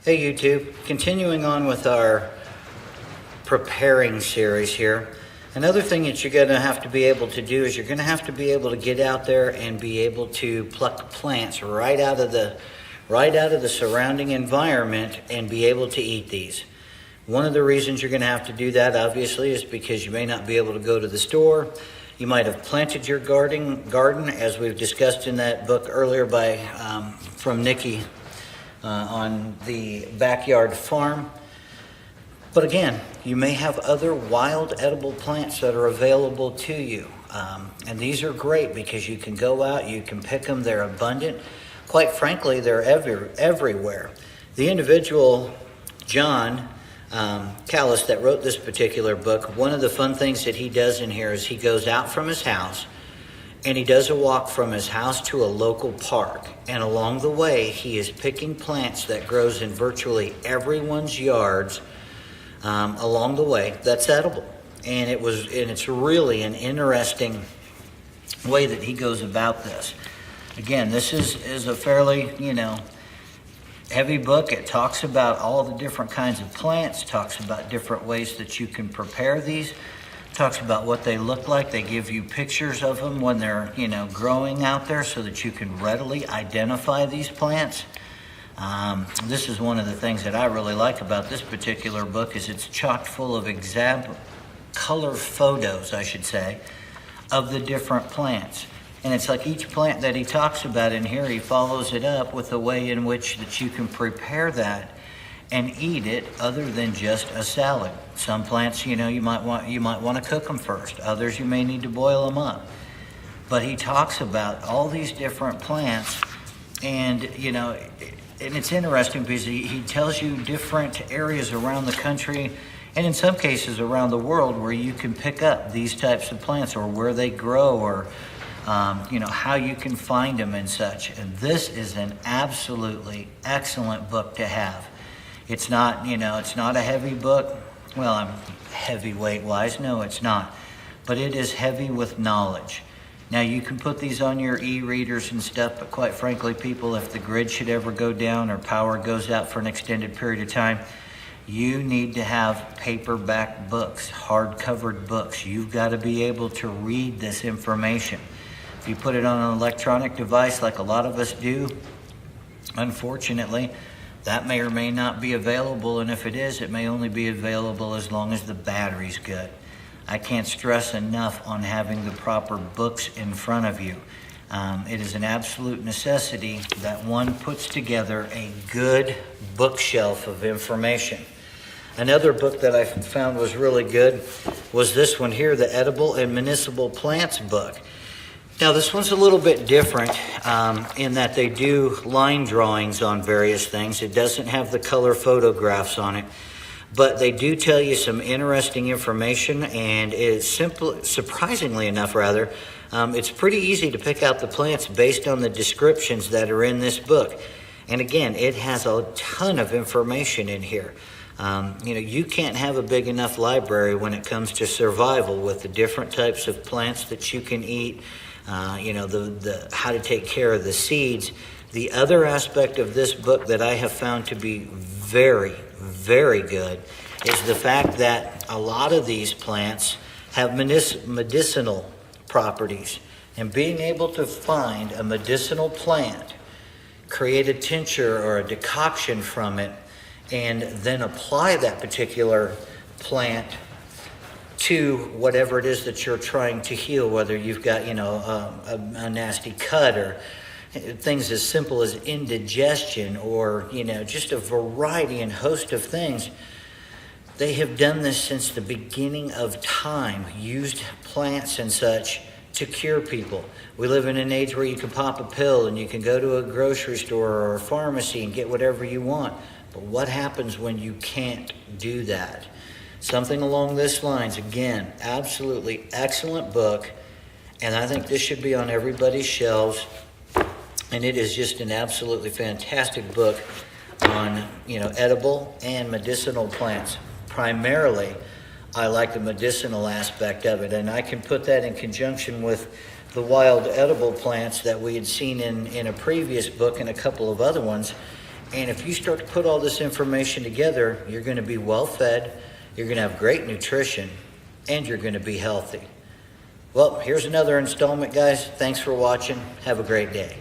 Hey YouTube, continuing on with our preparing series here. Another thing that you're going to have to be able to do is you're going to have to be able to get out there and be able to pluck plants right out of the surrounding environment and be able to eat these. One of the reasons you're going to have to do that, obviously, is because you may not be able to go to the store. You might have planted your garden, as we've discussed in that book earlier from Nikki on the backyard farm. But again, you may have other wild edible plants that are available to you. And these are great because you can go out, you can pick them, they're abundant. Quite frankly, they're everywhere. The individual, John Callis, that wrote this particular book, one of the fun things that he does in here is he goes out from his house and he does a walk from his house to a local park. And along the way, he is picking plants that grows in virtually everyone's yards along the way that's edible. And it's really an interesting way that he goes about this. Again, this is a fairly, heavy book. It talks about all the different kinds of plants, talks about different ways that you can prepare these, talks about what they look like. They give you pictures of them when they're, growing out there so that you can readily identify these plants. This is one of the things that I really like about this particular book is it's chock full of color photos, I should say, of the different plants. And it's like each plant that he talks about in here, he follows it up with a way in which that you can prepare that and eat it other than just a salad. Some plants, you might want to cook them first. Others, you may need to boil them up. But he talks about all these different plants, and and it's interesting because he tells you different areas around the country, and in some cases around the world, where you can pick up these types of plants, or where they grow, or how you can find them and such. And this is an absolutely excellent book to have. It's not, it's not a heavy book. Well, I'm heavyweight wise. No, it's not. But it is heavy with knowledge. Now, you can put these on your e-readers and stuff, but quite frankly, people, if the grid should ever go down or power goes out for an extended period of time, you need to have paperback books, hard-covered books. You've got to be able to read this information. If you put it on an electronic device like a lot of us do, unfortunately, that may or may not be available, and if it is, it may only be available as long as the battery's good. I can't stress enough on having the proper books in front of you. It is an absolute necessity that one puts together a good bookshelf of information. Another book that I found was really good was this one here, the Edible and Medicinal Plants book. Now, this one's a little bit different in that they do line drawings on various things. It doesn't have the color photographs on it, but they do tell you some interesting information, and it's surprisingly enough, it's pretty easy to pick out the plants based on the descriptions that are in this book. And again, it has a ton of information in here. You can't have a big enough library when it comes to survival with the different types of plants that you can eat, the how to take care of the seeds. The other aspect of this book that I have found to be very, very good is the fact that a lot of these plants have medicinal properties. And being able to find a medicinal plant, create a tincture or a decoction from it, and then apply that particular plant to whatever it is that you're trying to heal, whether you've got, a nasty cut or things as simple as indigestion or, just a variety and host of things. They have done this since the beginning of time, used plants and such to cure people. We live in an age where you can pop a pill and you can go to a grocery store or a pharmacy and get whatever you want. But what happens when you can't do that? Something along this lines. Again, absolutely excellent book, and I think this should be on everybody's shelves. And it is just an absolutely fantastic book on, edible and medicinal plants. Primarily, I like the medicinal aspect of it, and I can put that in conjunction with the wild edible plants that we had seen in a previous book and a couple of other ones. And if you start to put all this information together, you're going to be well fed, you're going to have great nutrition, and you're going to be healthy. Well, here's another installment, guys. Thanks for watching. Have a great day.